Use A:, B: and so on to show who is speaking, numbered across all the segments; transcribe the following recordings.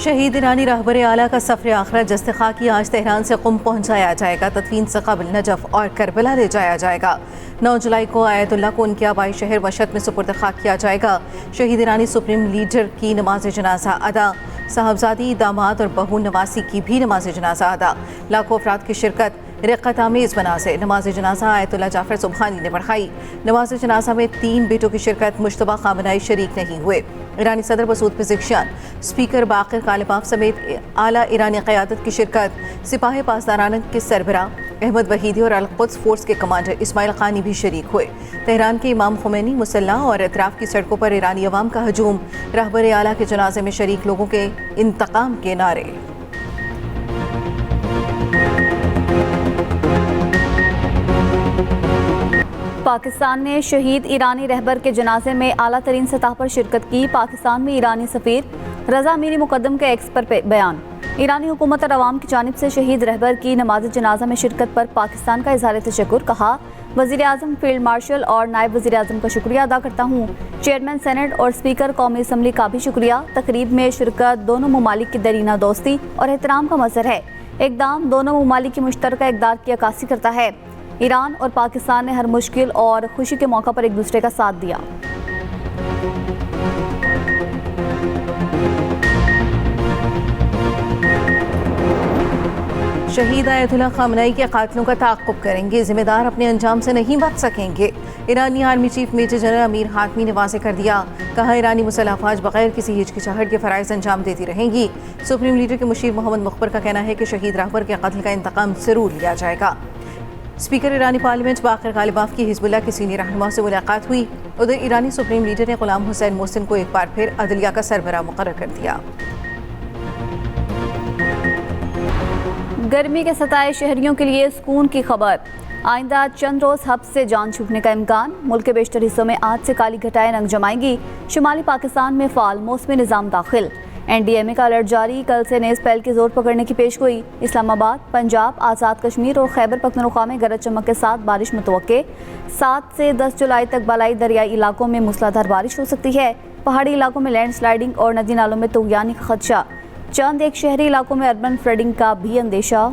A: शहीद ईरानी रहबर आला का सफ़र आखिरत जस्तिखा की आज तेहरान से कुम पहुँचाया जाएगा। तदफीन से कबल नजफ और करबला ले जाया जाएगा। 9 जुलाई को आयतुल्लाह को उनके आबाई शहर मशहद में सुपुर्द खाक किया जाएगा। शहीद ईरानी सुप्रीम लीडर की नमाज जनाजा अदा, साहबजादी दामाद और बहू नवासी की भी नमाज जनाजा अदा। लाखों अफराद की शिरकत रिक़त आमेज़ मनाज़िर। नमाज जनाजा आयतुल्लाह जाफ़र सुबहानी ने पढ़ाई। नमाज जनाजा में 3 बेटों की शिरकत, मुश्तबा खामनाई शरीक नहीं हुए। ईरानी सदर मसूद पिज़ेशियान, स्पीकर बाक़िर कालिबाफ समेत आला ईरानी क़यादत की शिरकत। सिपाही पासदारान के सरबरा अहमद वहीदी और अल-कुद्स फोर्स के कमांडर इस्माइल खानी भी शरीक हुए। तेहरान के इमाम खुमैनी मुसल्ला और अतराफ़ की सड़कों पर ईरानी अवाम का हजूम। रहबर आला के जनाजे में शरीक लोगों के इंतकाम के नारे।
B: पाकिस्तान ने शहीद ईरानी रहबर के जनाजे में आला तरीन सतह पर शिरकत की। पाकिस्तान में ईरानी सफ़ीर रज़ा मीरी मुकद्दम के एक्स पर बयान। ईरानी हुकूमत और अवाम की जानिब से शहीद रहबर की नमाज जनाजा में शिरकत पर पाकिस्तान का इज़हार तशक्कुर। कहा, वज़ीर आज़म, फील्ड मार्शल और नायब वज़ीर आज़म का शुक्रिया अदा करता हूँ। चेयरमैन सेनेट और स्पीकर कौमी असम्बली का भी शुक्रिया। तकरीब में शिरकत दोनों ममालिक की दरीना दोस्ती और एहतराम का मज़हर है। इक़दाम दोनों ममालिक की मुश्तरका इक़दार की अक्कासी करता है। ईरान और पाकिस्तान ने हर मुश्किल और खुशी के मौका पर एक दूसरे का साथ दिया।
A: शहीद आयतुल्लाह खामनाई के कातिलों का ताक़ुब करेंगे, जिम्मेदार अपने अंजाम से नहीं बच सकेंगे। ईरानी army chief major general Amir Hatami ने वाज़ेह कर दिया। कहा, ईरानी मुसल्लह अफ़वाज बगैर किसी हिचकिचाहट के फ़राइज़ अंजाम देती रहेंगी। सुप्रीम लीडर के मुशीर मोहम्मद मुख़बर का कहना है कि शहीद रहबर के कत्ल का इंतकाम ज़रूर लिया जाएगा। स्पीकर ईरानी पार्लियामेंट बाक़िर कालिबाफ की हिज़्बुल्लाह के सीनियर रहनुमा से मुलाकात हुई। उधर ईरानी सुप्रीम लीडर ने ग़ुलाम हुसैन मोहसिन को एक बार फिर अदलिया का सरबराह मुक़र्रर कर दिया।
B: गर्मी के सताए शहरियों के लिए सुकून की खबर। आइंदा चंद रोज़ हब्स से जान छूटने का इम्कान। मुल्क के बेशतर हिस्सों में आज से काली घटाएं रंग जमाएंगी। शुमाली पाकिस्तान में फ़ाल मौसमी निज़ाम दाखिल। NDMA का अलर्ट जारी। कल से नेज़ पैल की जोर पकड़ने की पेशगोई। इस्लामाबाद, पंजाब, आज़ाद कश्मीर और खैबर पख्तूनख्वा में गरज चमक के साथ बारिश मुतवक्के। 7 से 10 जुलाई तक बालाई दरियाई इलाकों में मूसलाधार बारिश हो सकती है। पहाड़ी इलाकों में लैंडस्लाइडिंग और नदी नालों में तुग़यानी का खदशा। चंद एक शहरी इलाकों में अर्बन फ्लडिंग का भी अंदेशा।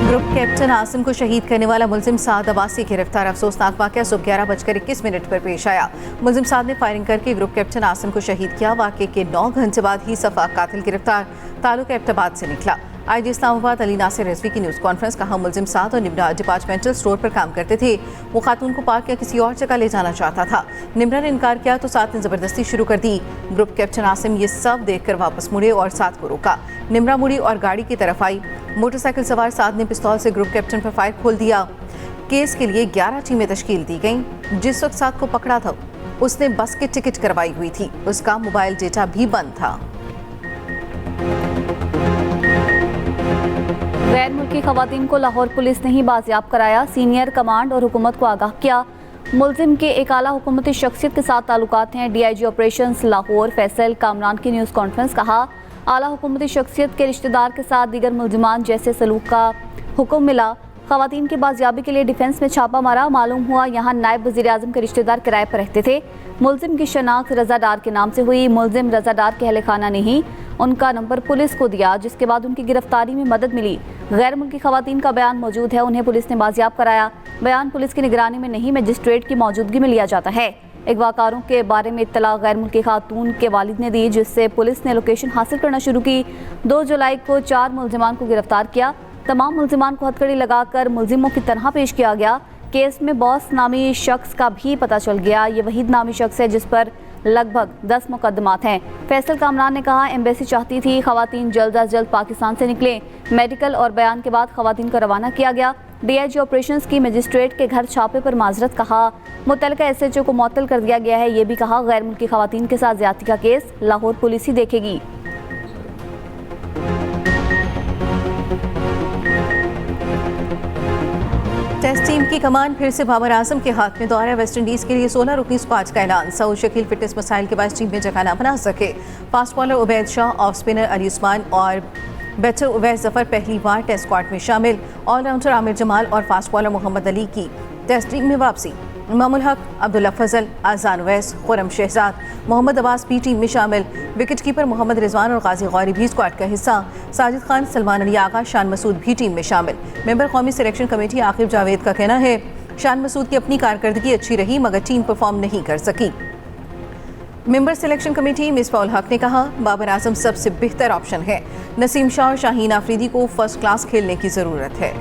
A: ग्रुप कैप्टन आसिम को शहीद करने वाला मुलजिम साद अब्बासी गिरफ्तार। अफसोसनाक वाक़या सुबह 11:21 पर पेश आया। मुलजिम साद ने फायरिंग करके ग्रुप कैप्टन आसिम को शहीद किया। वाक़े के 9 घंटे बाद ही सफा कातिल गिरफ्तार। ताल्लुक एबटाबाद से निकला। IG इस्लामाबाद अली नासिर रिजवी की न्यूज़ कॉन्फ्रेंस। कहा, मुलजिम साद और निम्रा डिपार्टमेंटल स्टोर पर काम करते थे। वो खातून को पार्क या किसी और जगह ले जाना चाहता था। निम्रा ने इनकार किया तो साद ने ज़बरदस्ती शुरू कर दी। ग्रुप कैप्टन आसिम ये सब देखकर वापस मुड़े और साद को रोका। निम्रा मुड़ी और गाड़ी की तरफ आई। मोटरसाइकिल सवार साद ने पिस्तौल से ग्रुप कैप्टन पर फायर खोल दिया। केस के लिए 11 टीमें तश्कील दी गईं। जिस वक्त साद को पकड़ा था उसने बस की टिकट करवाई हुई थी। उसका मोबाइल डेटा भी बंद था।
B: गैर मुल्की खवातीन को लाहौर पुलिस ने ही बाजियाब कराया। सीनियर कमांड और हुकूमत को आगाह किया। मुलजिम के एक आला हुकूमती शख्सियत के साथ ताल्लुकात हैं। DIG ऑपरेशंस लाहौर फैसल कामरान की न्यूज़ कॉन्फ्रेंस। कहा, आला हुकूमती शख्सियत के रिश्तेदार के साथ दीगर मुलजिमान जैसे सलूक का हुक्म मिला। खवातीन की बाजियाबी के लिए डिफेंस में छापा मारा। मालूम हुआ यहाँ नायब वज़ीर आज़म के रिश्तेदार किराए पर रहते थे। मुलजिम की शनाख्त रज़ा डार के नाम से हुई। मुलजिम रज़ा डार के अहले खाना ने ही उनका नंबर पुलिस को दिया, जिसके बाद उनकी गिरफ्तारी में मदद मिली। गैर मुल्की खवातीन का बयान मौजूद है, उन्हें पुलिस ने बाजियाब कराया। बयान पुलिस की निगरानी में नहीं, मजिस्ट्रेट की मौजूदगी में लिया जाता है। अगवाकारों के बारे में इत्तला गैर मुल्की खातून के वालिद ने दी, जिससे पुलिस ने लोकेशन हासिल करना शुरू की। 2 जुलाई को 4 मुलजिमान को गिरफ्तार किया। तमाम मुलजिमान को हथकड़ी लगाकर मुलजिमों की तरह पेश किया गया। केस में बॉस नामी शख्स का भी पता चल गया। ये वहीद नामी शख्स है जिस पर लगभग 10 मुकदमात हैं। फैसल कामरान ने कहा, एम्बेसी चाहती थी खवातीन जल्द अज जल्द पाकिस्तान से निकलें। मेडिकल और बयान के बाद खवातीन को रवाना किया गया। DIG ऑपरेशंस की मजिस्ट्रेट के घर छापे पर माजरत। कहा, मुतलका SHO को मुअत्तल कर दिया गया है। ये भी कहा, गैर मुल्की खवातीन के साथ ज्यादती का केस लाहौर पुलिस ही देखेगी।
A: टेस्ट टीम की कमान फिर से बाबर आजम के हाथ में। दौरा वेस्ट इंडीज़ के लिए 16 रुकनी स्क्वाड का ऐलान। सऊद शकील फिटनेस मसाइल के बाद टीम में जगह न बना सके। Fast bowler Ubaid Shah, off spinner Ali Usman और बैटर उवैस जफर पहली बार टेस्ट स्क्वाड में शामिल। ऑलराउंडर आमिर जमाल और फास्ट बॉलर मोहम्मद अली की टेस्ट टीम में वापसी। इमामुल हक, अब्दुल्ला फजल, आजान वैस, खुरम शहजाद, मोहम्मद अब्बास भी टीम में शामिल। विकेट कीपर मोहम्मद रिजवान और गाजी गौरी भी स्क्वाड का हिस्सा। साजिद खान, सलमान अली आगा, शान मसूद भी टीम में शामिल। मेंबर कौमी सिलेक्शन कमेटी आकिब जावेद का कहना है शान मसूद की अपनी कारकर्दगी अच्छी रही मगर टीम परफॉर्म नहीं कर सकी। मेंबर सिलेक्शन कमेटी मिसबाउल हक ने कहा बाबर आजम सबसे बेहतर ऑप्शन है। नसीम शाह और शाहीन आफरीदी को फर्स्ट क्लास खेलने की जरूरत है।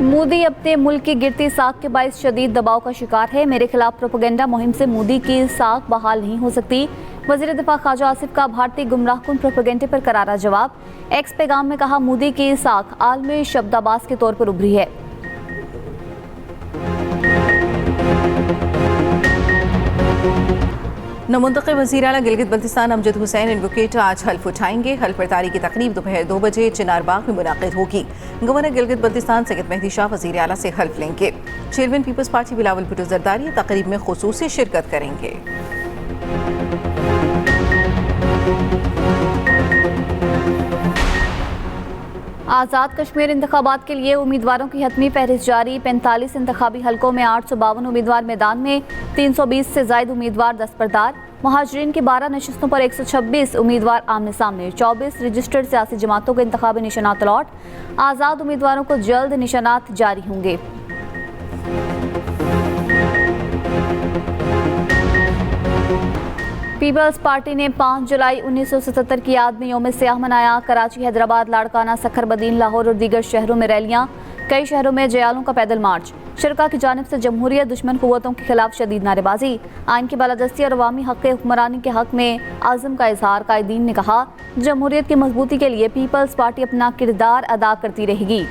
B: मोदी अपने मुल्क की गिरती साख के बाइस शदीद दबाव का शिकार है। मेरे खिलाफ प्रोपेगेंडा मुहिम से मोदी की साख बहाल नहीं हो सकती। वजीर दिफा ख्वाजा आसिफ का भारतीय गुमराहकुन प्रोपेगेंडे पर करारा जवाब। एक्स पैगाम में कहा मोदी की साख आलमी शब्दाबाज के तौर पर उभरी है।
A: नमुंतखब वज़ीर आला गिलगित बल्तिस्तान अमजद हुसैन एडवोकेट आज हल्फ उठाएंगे। हल्फ बर्दारी की तकरीब दोपहर 2 बजे चिनार बाग में मुनाकिद होगी। गवर्नर गिलगित बल्तिस्तान सैयद मेहदी शाह वज़ीर आला से हल्फ लेंगे। Chairman people's party Bilawal Bhutto Zardari तकरीब में खुसूसी शिरकत करेंगे।
B: आज़ाद कश्मीर इंतखाबात के लिए उम्मीदवारों की हतमी फहरिस्त जारी। 45 इंतखाबी हलकों में 852 उम्मीदवार मैदान में, 320 से जायद उम्मीदवार दस्तबरदार। महाजरीन की 12 नशिस्तों पर 126 उम्मीदवार आमने सामने। 24 रजिस्टर्ड सियासी जमातों के इंतखाबी निशानात अलॉट। आज़ाद उम्मीदवारों को जल्द निशानात जारी होंगे। पीपल्स पार्टी ने 5 जुलाई 1977 की याद में यौम सियाह मनाया। कराची, हैदराबाद, लाड़काना, सखरबदीन, लाहौर और दीगर शहरों में रैलियां। कई शहरों में जयालों का पैदल मार्च। शरका की जानिब से जमहूरियत दुश्मन कुव्वतों के खिलाफ शदीद नारेबाजी। आइन की बालादस्ती और अवामी हक़ हुक्मरानी के हक़ में आज़म का इजहार। कायदीन ने कहा जमहूरियत की मजबूती के लिए पीपल्स पार्टी अपना किरदार अदा करती रहेगी।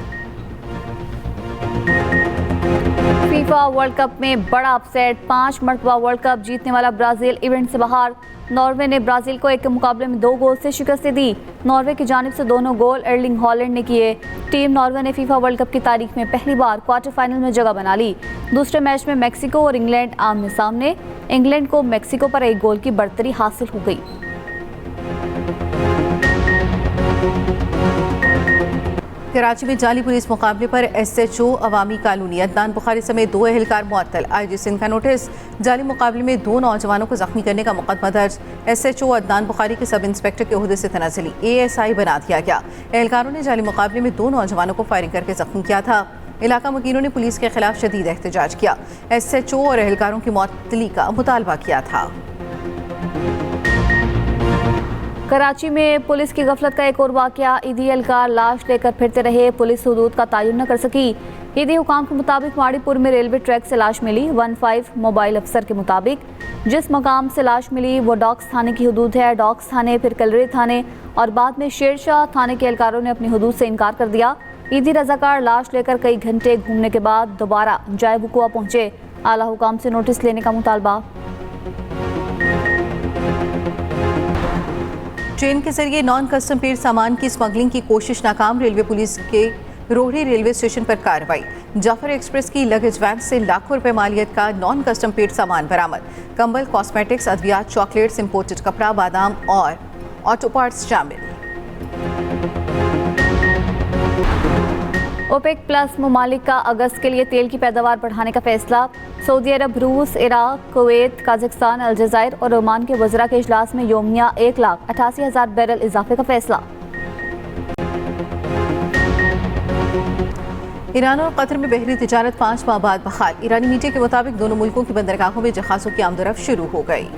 B: फीफा वर्ल्ड कप में बड़ा अपसेट। 5 मरतबा वर्ल्ड कप जीतने वाला ब्राज़ील इवेंट से बाहर। नॉर्वे ने ब्राज़ील को एक मुकाबले में 2 गोल से शिकस्त दी। नॉर्वे की जानिब से दोनों गोल एर्लिंग हॉलैंड ने किए। टीम नॉर्वे ने फीफा वर्ल्ड कप की तारीख में पहली बार क्वार्टर फाइनल में जगह बना ली। दूसरे मैच में मैक्सिको और इंग्लैंड आमने सामने। इंग्लैंड को मैक्सिको पर 1 गोल की बढ़तरी हासिल हो गई।
A: कराची में जाली पुलिस मुकाबले पर SHO अवामी कॉलोनी अदनान बुखारी समेत 2 एहलकार मुअत्तल। IG सिंध का नोटिस। जाली मुकाबले में 2 नौजवानों को जख्मी करने का मुकदमा दर्ज। SHO अदनान बुखारी के सब इंस्पेक्टर के ओहदे से तनाज़ुली ASI बना दिया गया। एहलकारों ने जाली मुकाबले में 2 नौजवानों को फायरिंग करके जख्मी किया था। इलाका मुकीनों ने पुलिस के खिलाफ शदीद एहतजाज किया। SHO और एहलकारों की मुअत्तली का मुतालबा किया था।
B: कराची में पुलिस की गफलत का एक और वाकया। ईदी एहलकार लाश लेकर फिरते रहे। पुलिस हुदूद का तयन न कर सकी। ईदी हुकाम के मुताबिक माड़ीपुर में रेलवे ट्रैक से लाश मिली। 15 मोबाइल अफसर के मुताबिक जिस मकाम से लाश मिली वो डॉक्स थाने की हुदूद है। डॉक्स थाने, फिर कलरे थाने और बाद में शेरशाह थाने के एहलकारों ने अपनी हुदूद से इनकार कर दिया। ईदी रजाकार लाश लेकर कई घंटे घूमने के बाद दोबारा जाए वुकुआ पहुंचे। आला हुकाम से नोटिस लेने का मुतालबा।
A: ट्रेन के जरिए नॉन कस्टम पेड सामान की स्मगलिंग की कोशिश नाकाम। रेलवे पुलिस के रोहड़ी रेलवे स्टेशन पर कार्रवाई। जाफर एक्सप्रेस की लगेज वैन से लाखों रुपए मालियत का नॉन कस्टम पेड सामान बरामद। कंबल, कॉस्मेटिक्स, अद्वियात, चॉकलेट्स, इंपोर्टेड कपड़ा, बादाम और ऑटो पार्ट्स शामिल।
B: ओपेक प्लस ममालिक का अगस्त के लिए तेल की पैदावार बढ़ाने का फैसला। सऊदी अरब, रूस, इराक, कुवैत, काजाकिस्तान, अलजायर और ओमान के वज़रा के इजलास में योमिया 1,88,000 बैरल इजाफे का फैसला।
A: ईरान और कतर में बहरी तिजारत 5 माह बाद बहाल। ईरानी मीडिया के मुताबिक दोनों मुल्कों की बंदरगाहों में जहाज़ों की आमदोरफ्त शुरू हो गई।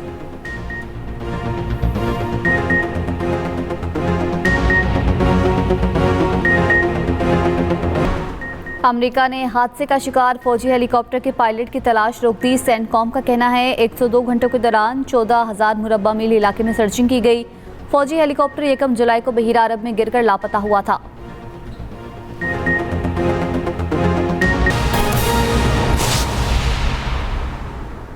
B: अमेरिका ने हादसे का शिकार फौजी हेलीकॉप्टर के पायलट की तलाश रोक दी। सेंटकॉम का कहना है 102 घंटों के दौरान 14,000 मुरब्बा मील इलाके में सर्चिंग की गई। फौजी हेलीकॉप्टर 1 जुलाई को बहीरा अरब में गिरकर लापता हुआ था।